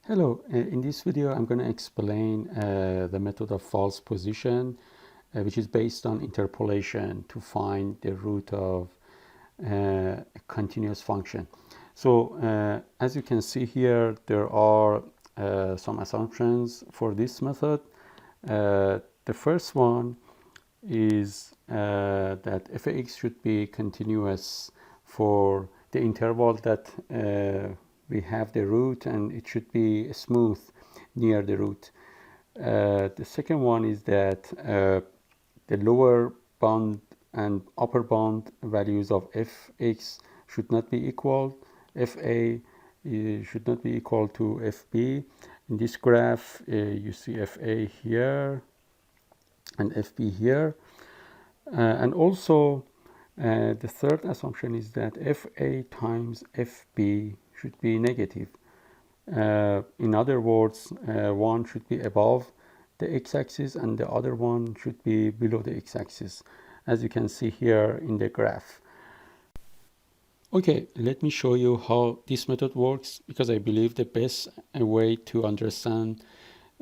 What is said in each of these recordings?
Hello, in this video I'm going to explain the method of false position, which is based on interpolation to find the root of a continuous function. So as you can see here, there are some assumptions for this method. The first one is that f of x should be continuous for the interval that we have the root, and it should be smooth near the root. The second one is that the lower bound and upper bound values of fx should not be equal. Fa should not be equal to fb. In this graph, you see fa here and fb here. And also, the third assumption is that fa times fb should be negative. In other words, one should be above the x-axis and the other one should be below the x-axis, as you can see here in the graph. Okay, let me show you how this method works, because I believe the best way to understand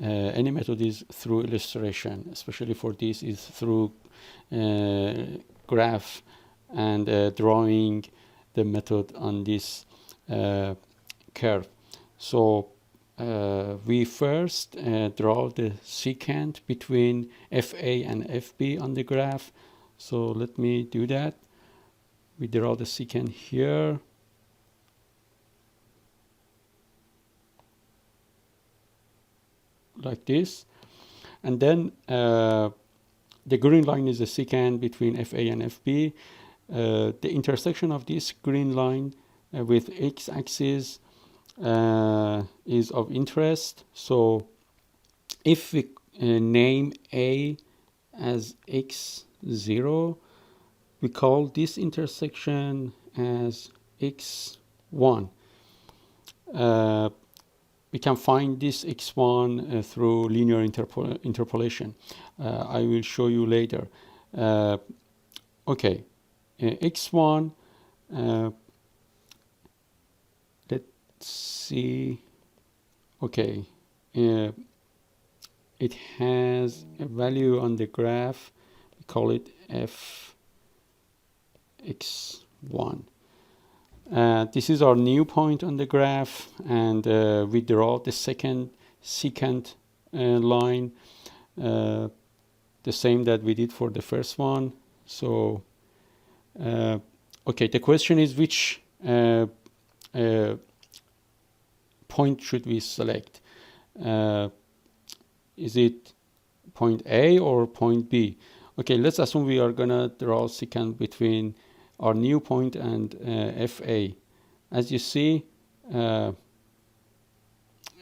any method is through illustration, especially for this is through graph and drawing the method on this curve. So we first draw the secant between FA and FB on the graph. So let me do that. We draw the secant here. Like this. And then the green line is the secant between FA and FB. The intersection of this green line with x-axis is of interest. So if we name A as x0, we call this intersection as x1. We can find this x1 through linear interpolation. I will show you later. Okay, x1, let's see. Okay, it has a value on the graph. We call it fx1. This is our new point on the graph, and we draw the second secant line, the same that we did for the first one. So, okay, the question is which point should we select? Is it point A or point B? Okay, let's assume we are gonna draw secant between our new point and FA. As you see,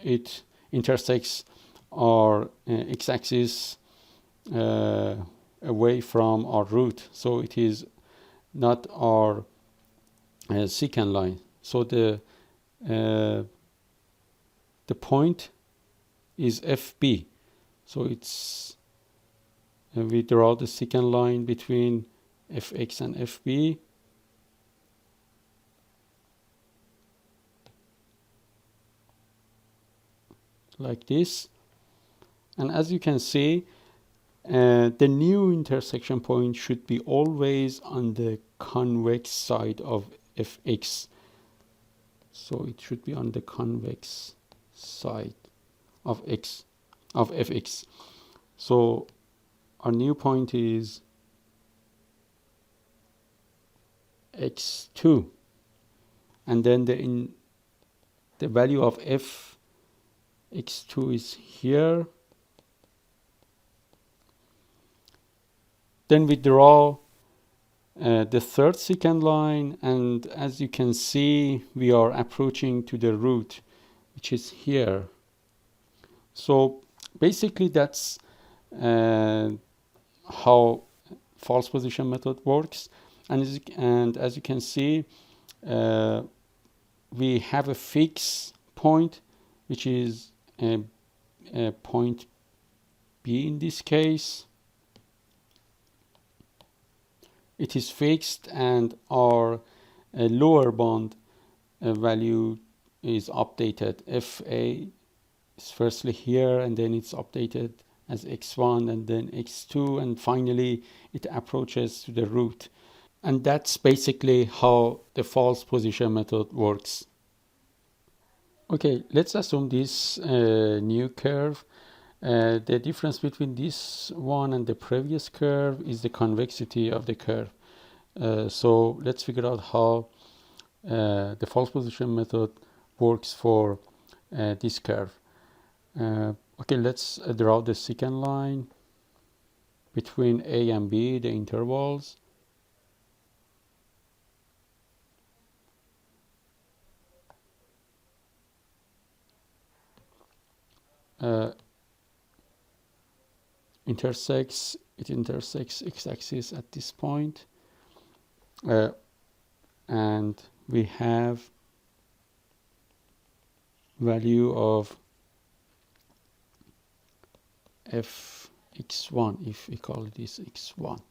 it intersects our x-axis away from our root, so it is not our secant line. So the point is FB. So it's we draw the secant line between fx and fb. Like this. And as you can see, the new intersection point should be always on the convex side of fx. So it should be on the convex side of fx. So our new point is x2, and then the value of x2 is here. Then we draw the third secant line, and as you can see, we are approaching to the root, which is here. So basically that's how false position method works. And as you can see, we have a fixed point, which is a point B in this case. It is fixed, and our lower bound value is updated. FA it's firstly here, and then it's updated as x1 and then x2, and finally it approaches to the root. And that's basically how the false position method works. Okay, let's assume this new curve. The difference between this one and the previous curve is the convexity of the curve. So let's figure out how the false position method works for this curve. Okay, let's draw the second line between A and B, the intervals. It intersects x-axis at this point, and we have value of fx1, if we call this x1.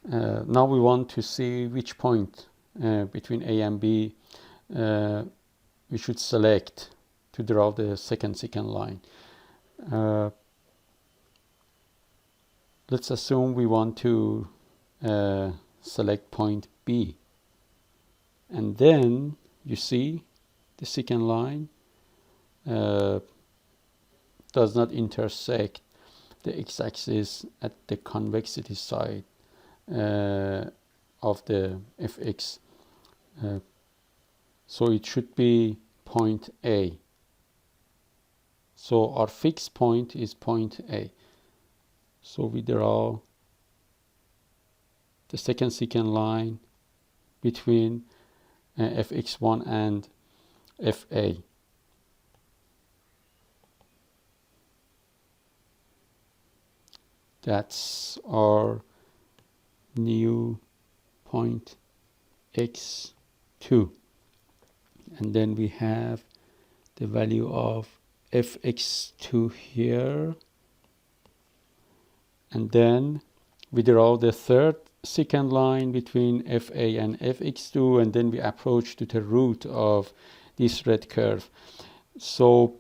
Now we want to see which point between A and B we should select to draw the second line. Let's assume we want to select point B, and then you see the second line does not intersect the x-axis at the convexity side of the fx, so it should be point A. So our fixed point is point A. So we draw the second line between fx1 and fa. That's our new point x2. And then we have the value of fx2 here. And then we draw the second line between fa and fx2, and then we approach to the root of this red curve. So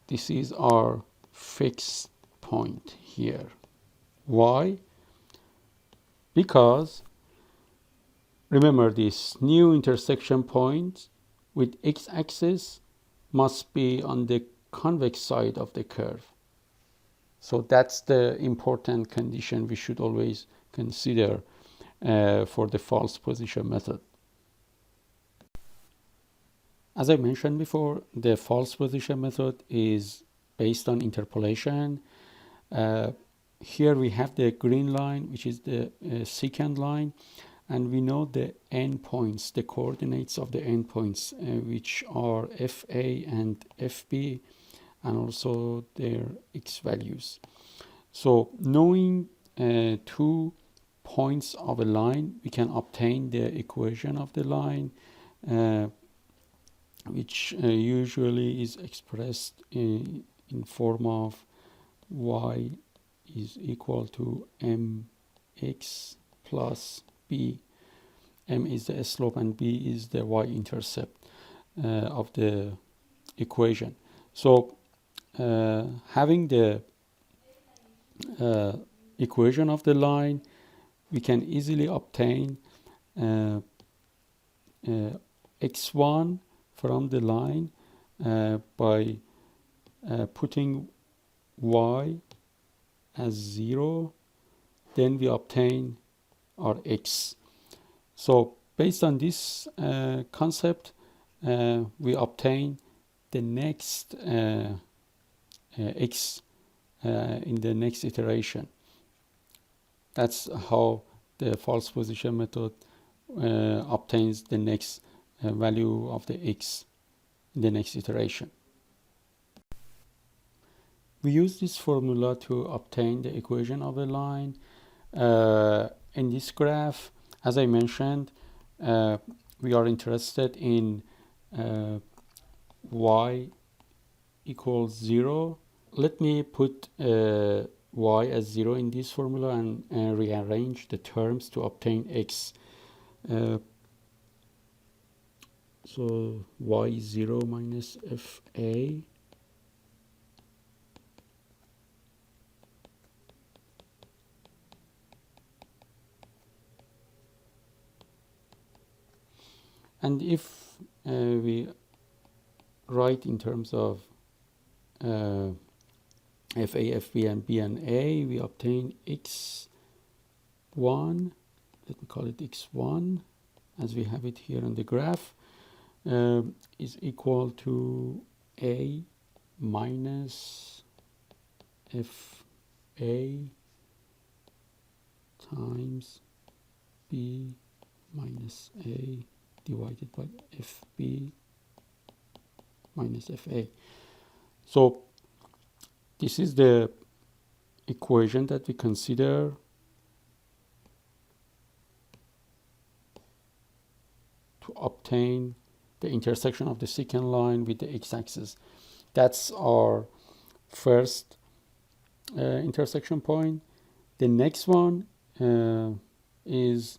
this is our fixed point here. Why? Because remember, this new intersection point with x-axis must be on the convex side of the curve. So that's the important condition we should always consider for the false position method. As I mentioned before, the false position method is based on interpolation. Here we have the green line, which is the secant line, and we know the endpoints, the coordinates of the endpoints, which are fa and fb, and also their x values. So knowing 2 points of a line, we can obtain the equation of the line, which usually is expressed in form of y is equal to mx plus b. M is the slope and b is the y-intercept of the equation. So having the equation of the line, we can easily obtain x1 from the line by putting y as 0, then we obtain our x. So based on this concept, we obtain the next x in the next iteration. That's how the false position method obtains the next value of the x in the next iteration. We use this formula to obtain the equation of a line. In this graph, as I mentioned, we are interested in y equals 0. Let me put y as 0 in this formula and rearrange the terms to obtain x. So y0 minus fa, and if we write in terms of fa, fb, and b and a, we obtain x1, let me call it x1 as we have it here on the graph, is equal to a minus fa times b minus a divided by fb minus fa. So this is the equation that we consider to obtain the intersection of the secant line with the x-axis. That's our first intersection point. The next one is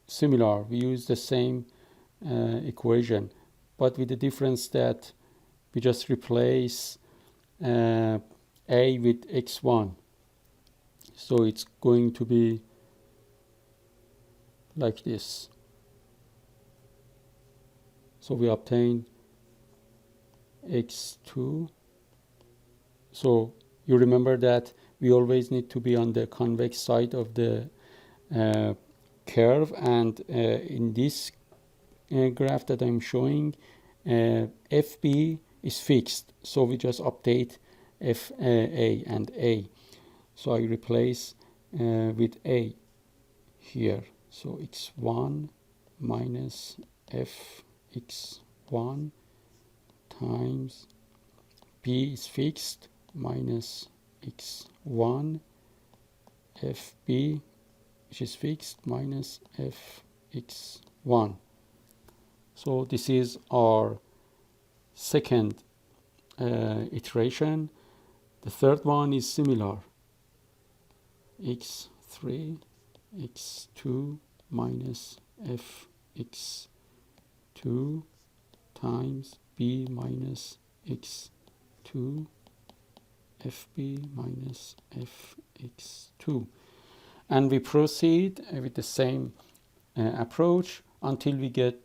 similar. We use the same equation, but with the difference that we just replace a with x1. So it's going to be like this. So we obtain x2. So you remember that we always need to be on the convex side of the curve, and in this graph that I'm showing, FB is fixed, so we just update FA and A. So I replace with A here. So x1 minus fx1 times B is fixed minus x1 fb, which is fixed, minus fx1. So this is our second iteration. The third one is similar. x3 x2 minus fx2 times b minus x2 fb minus fx2, and we proceed with the same approach until we get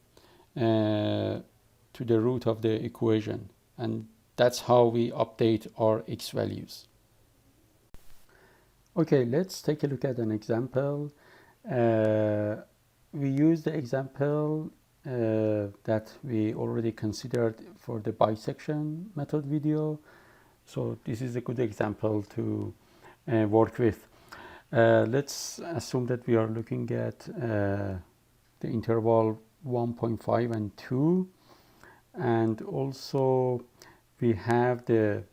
to the root of the equation, and that's how we update our x values. Okay, let's take a look at an example. We use the example that we already considered for the bisection method video. So this is a good example to work with. Let's assume that we are looking at the interval 1.5 and 2, and also we have the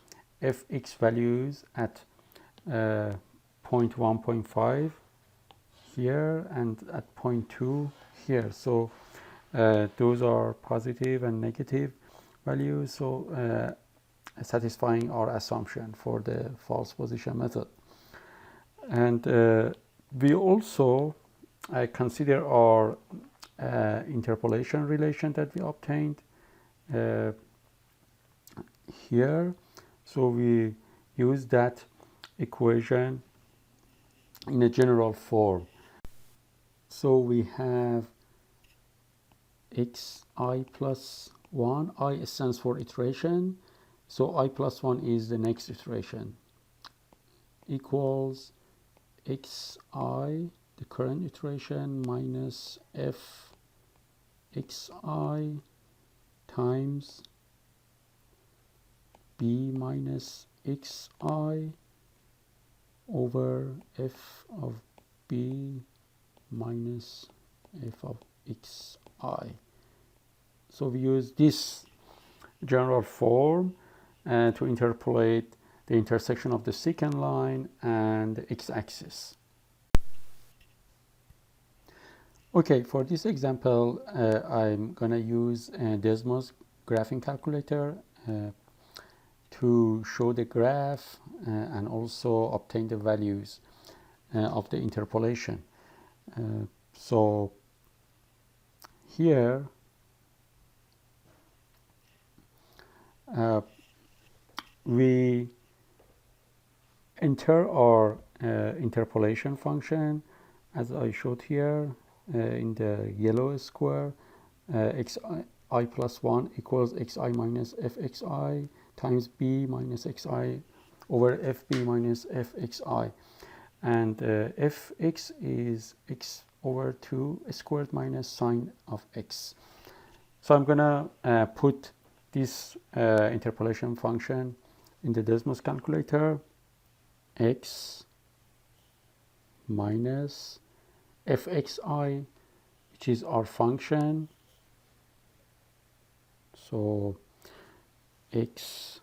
fx values at point 1.5 here and at point 2 here. So those are positive and negative values, so satisfying our assumption for the false position method. And we also consider our interpolation relation that we obtained here. So we use that equation in a general form. So we have xi plus 1, I stands for iteration, so I plus 1 is the next iteration, equals xi, the current iteration, minus f xi times b minus xi over f of b minus f of xi. So we use this general form to interpolate the intersection of the secant line and the x-axis. Okay, for this example, I'm going to use Desmos graphing calculator to show the graph and also obtain the values of the interpolation. So here we enter our interpolation function as I showed here in the yellow square. Xi plus 1 equals xi minus fxi times b minus xi over fb minus fxi, and fx is x over 2 squared minus sine of x. So I'm gonna put this interpolation function in the Desmos calculator. X minus fxi, which is our function, so x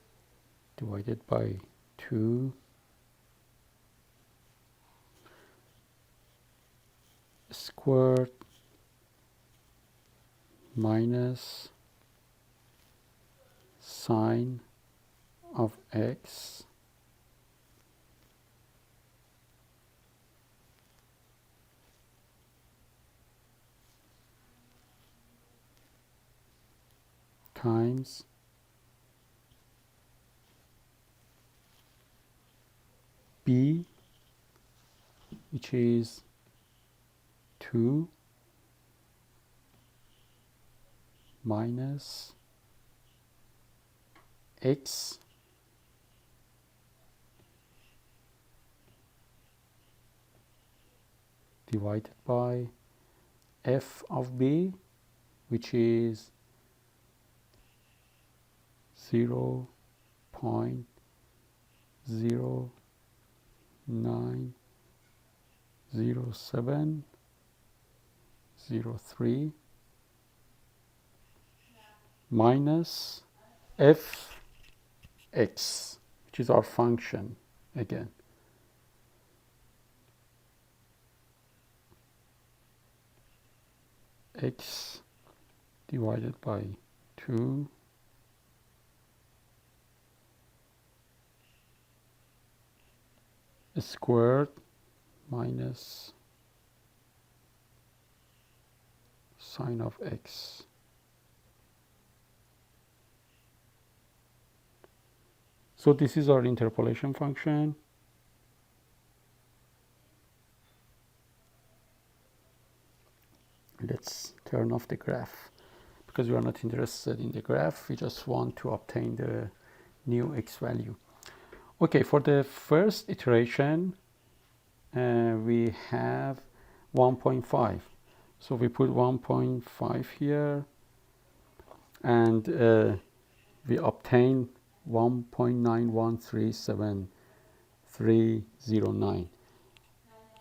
divided by 2 squared minus sine of x times b, which is 2 minus x divided by f of b, which is 0.090703 minus fx, which is our function again. X divided by 2 squared minus sine of x. So this is our interpolation function. Let's turn off the graph because we are not interested in the graph. We just want to obtain the new x value. Okay, for the first iteration, we have 1.5. So we put 1.5 here, and we obtain 1.9137309.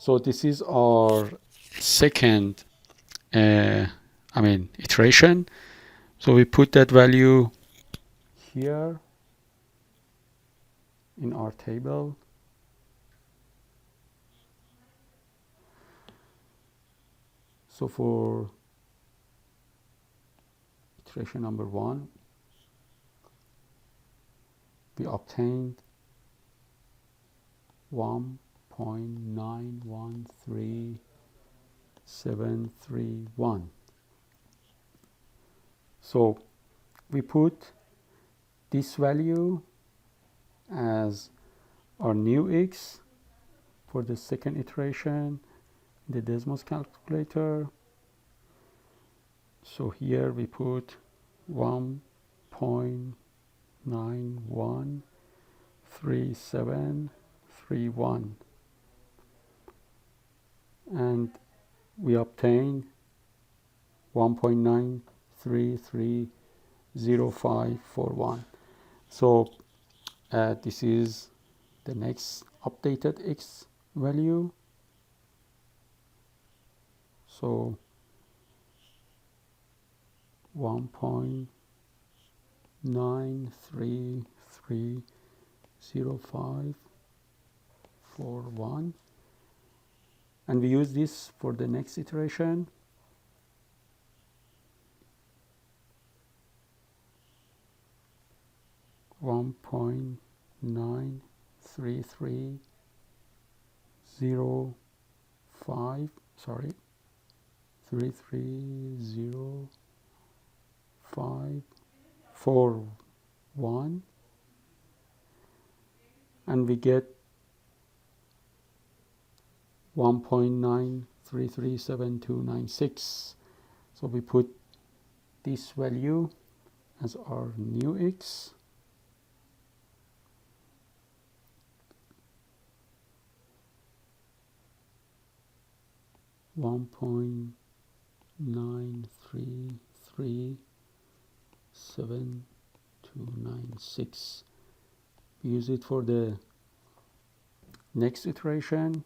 So this is our second iteration. So we put that value here in our table. So for iteration number 1, we obtained 1.913731. So we put this value as our new x for the second iteration in the Desmos calculator. So here we put 1.913731, and we obtain 1.9330541. So this is the next updated x value. So 1.9330541, and we use this for the next iteration. $1.9330541 1, and we get 1.9337296. So we put this value as our new x. One point 9337296. Use it for the next iteration.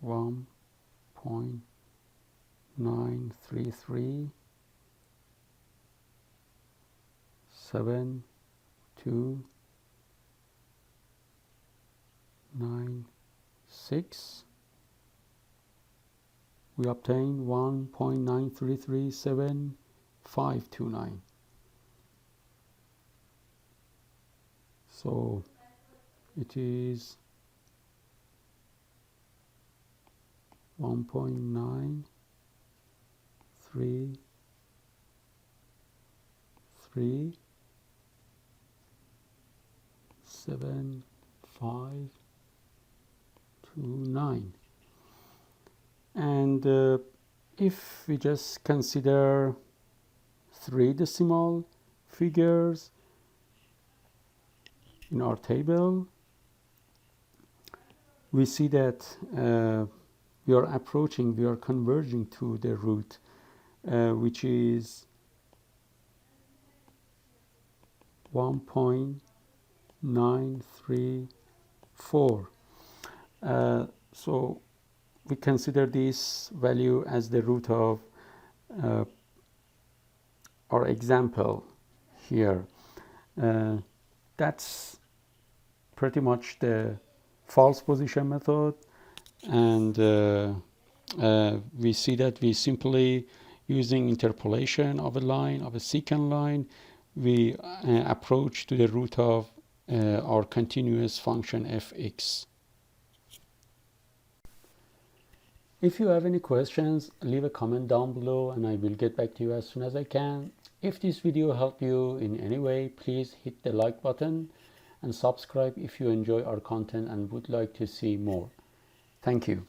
1.9337296. We obtain 1.9337529. So it is 1.9337529. And if we just consider 3 decimal figures in our table, we see that we are converging to the root, which is 1.934. So we consider this value as the root of our example here. That's pretty much the false position method, and we see that we simply using interpolation of a line, of a secant line, we approach to the root of our continuous function fx. If you have any questions, leave a comment down below and I will get back to you as soon as I can. If this video helped you in any way, please hit the like button and subscribe if you enjoy our content and would like to see more. Thank you.